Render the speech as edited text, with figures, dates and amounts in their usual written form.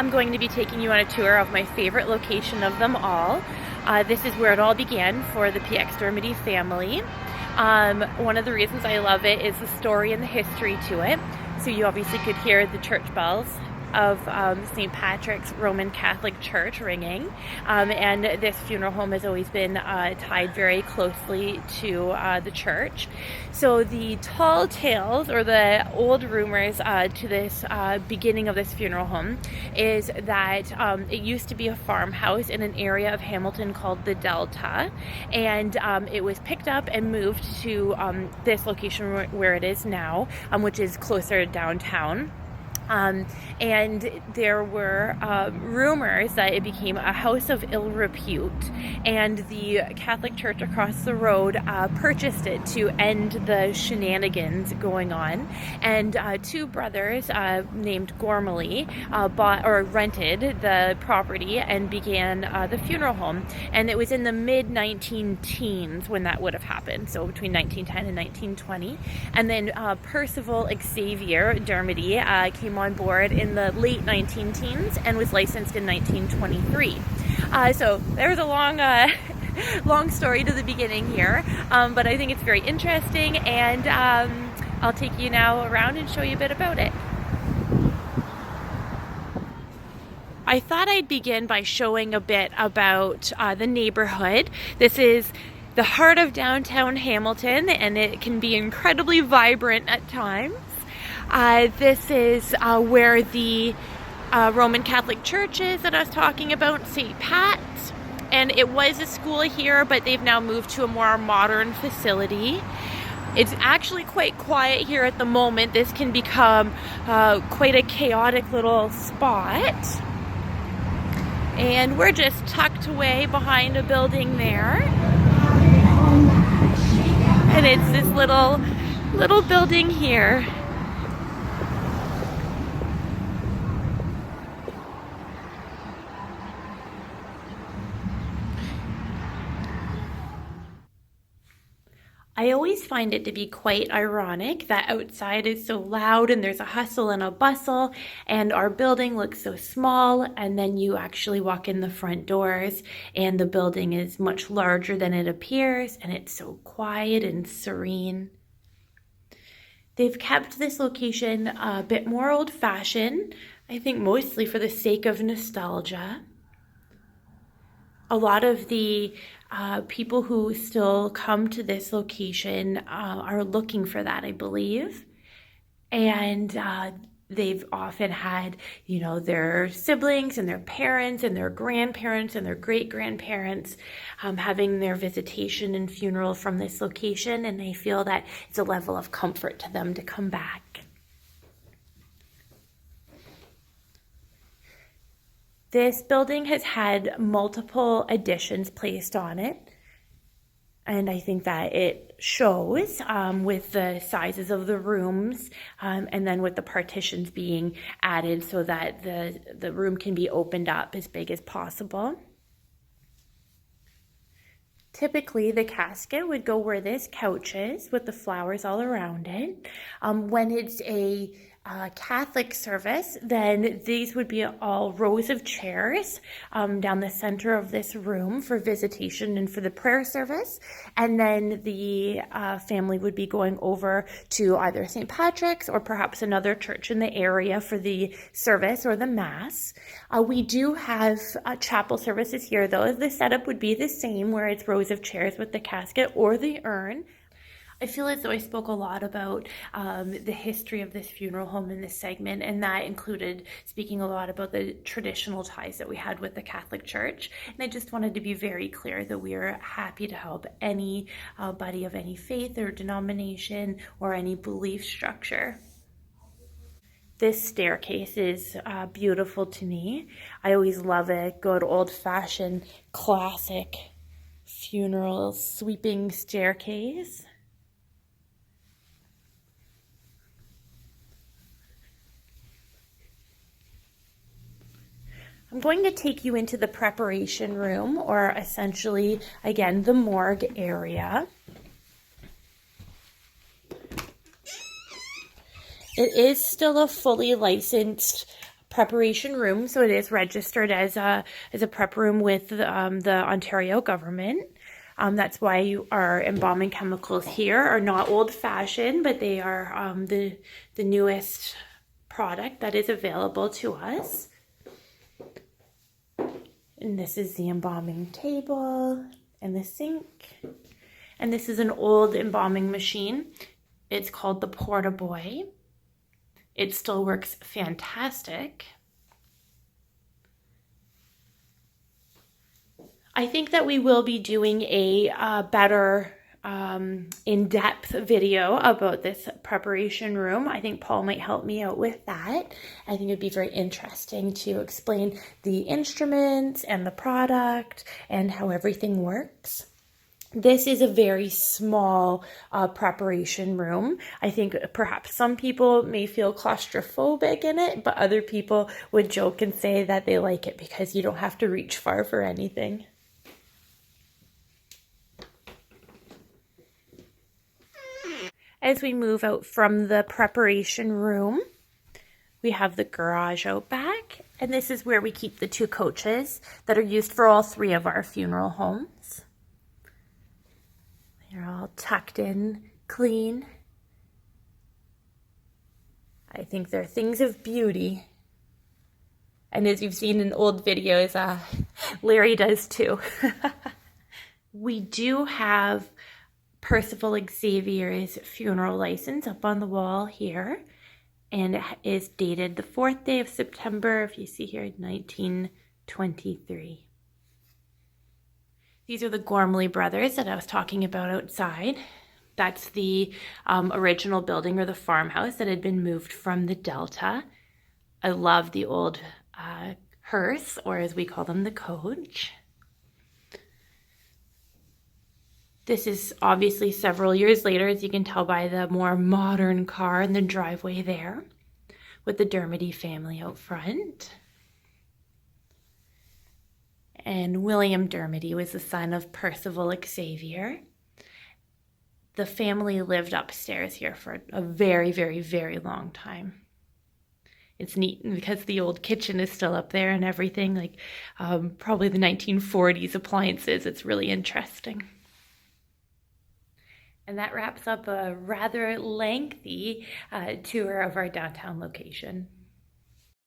I'm going to be taking you on a tour of my favorite location of them all. This is where it all began for the PX Dermody family. One of the reasons I love it is the story and the history to it. So you obviously could hear the church bells of St. Patrick's Roman Catholic Church ringing, and this funeral home has always been tied very closely to the church. So the tall tales, or the old rumors to this beginning of this funeral home, is that it used to be a farmhouse in an area of Hamilton called the Delta, and it was picked up and moved to this location where it is now, which is closer downtown. And there were rumors that it became a house of ill repute, and the Catholic Church across the road purchased it to end the shenanigans going on. And two brothers named Gormley bought or rented the property and began the funeral home. And it was in the mid-19-teens when that would have happened, so between 1910 and 1920. And then Percival Xavier Dermody came on board in the late 19-teens and was licensed in 1923. So there's a long story to the beginning here, but I think it's very interesting, and I'll take you now around and show you a bit about it. I thought I'd begin by showing a bit about the neighborhood. This is the heart of downtown Hamilton, and it can be incredibly vibrant at times. This is where the Roman Catholic Church is that I was talking about, St. Pat's, and it was a school here, but they've now moved to a more modern facility. It's actually quite quiet here at the moment. This can become quite a chaotic little spot. And we're just tucked away behind a building there. And it's this little building here. I always find it to be quite ironic that outside is so loud and there's a hustle and a bustle, and our building looks so small, and then you actually walk in the front doors and the building is much larger than it appears, and it's so quiet and serene. They've kept this location a bit more old-fashioned, I think mostly for the sake of nostalgia. A lot of the people who still come to this location are looking for that, I believe. And they've often had, their siblings and their parents and their grandparents and their great-grandparents having their visitation and funeral from this location, and they feel that it's a level of comfort to them to come back. This building has had multiple additions placed on it, and I think that it shows with the sizes of the rooms, and then with the partitions being added so that the room can be opened up as big as possible. Typically, the casket would go where this couch is with the flowers all around it. When it's a Catholic service, then these would be all rows of chairs down the center of this room for visitation and for the prayer service. And then the family would be going over to either St. Patrick's or perhaps another church in the area for the service or the Mass. We do have chapel services here, though. The setup would be the same, where it's rows of chairs with the casket or the urn. I feel as though I spoke a lot about the history of this funeral home in this segment, and that included speaking a lot about the traditional ties that we had with the Catholic Church. And I just wanted to be very clear that we are happy to help anybody of any faith or denomination or any belief structure. This staircase is beautiful to me. I always love a good old-fashioned classic funeral sweeping staircase. I'm going to take you into the preparation room, or essentially, again, the morgue area. It is still a fully licensed preparation room, so it is registered as a prep room with the Ontario government. That's why our embalming chemicals here are not old-fashioned, but they are the newest product that is available to us. And this is the embalming table and the sink. And this is an old embalming machine. It's called the Porta-Boy. It still works fantastic. I think that we will be doing a better in-depth video about this preparation room. I think Paul might help me out with that. I think it'd be very interesting to explain the instruments and the product and how everything works. This is a very small preparation room. I think perhaps some people may feel claustrophobic in it, but other people would joke and say that they like it because you don't have to reach far for anything. As we move out from the preparation room, we have the garage out back, and this is where we keep the 2 coaches that are used for all 3 of our funeral homes. They're all tucked in, clean. I think they're things of beauty. And as you've seen in old videos, Larry does too. We do have Percival Xavier's funeral license up on the wall here, and it is dated the 4th day of September, if you see here, 1923. These are the Gormley brothers that I was talking about outside. That's the original building or the farmhouse that had been moved from the Delta. I love the old hearse, or as we call them, the coach. This is obviously several years later, as you can tell by the more modern car in the driveway there, with the Dermody family out front. And William Dermody was the son of Percival Xavier. The family lived upstairs here for a very, very, very long time. It's neat because the old kitchen is still up there and everything, like probably the 1940s appliances. It's really interesting. And that wraps up a rather lengthy tour of our downtown location.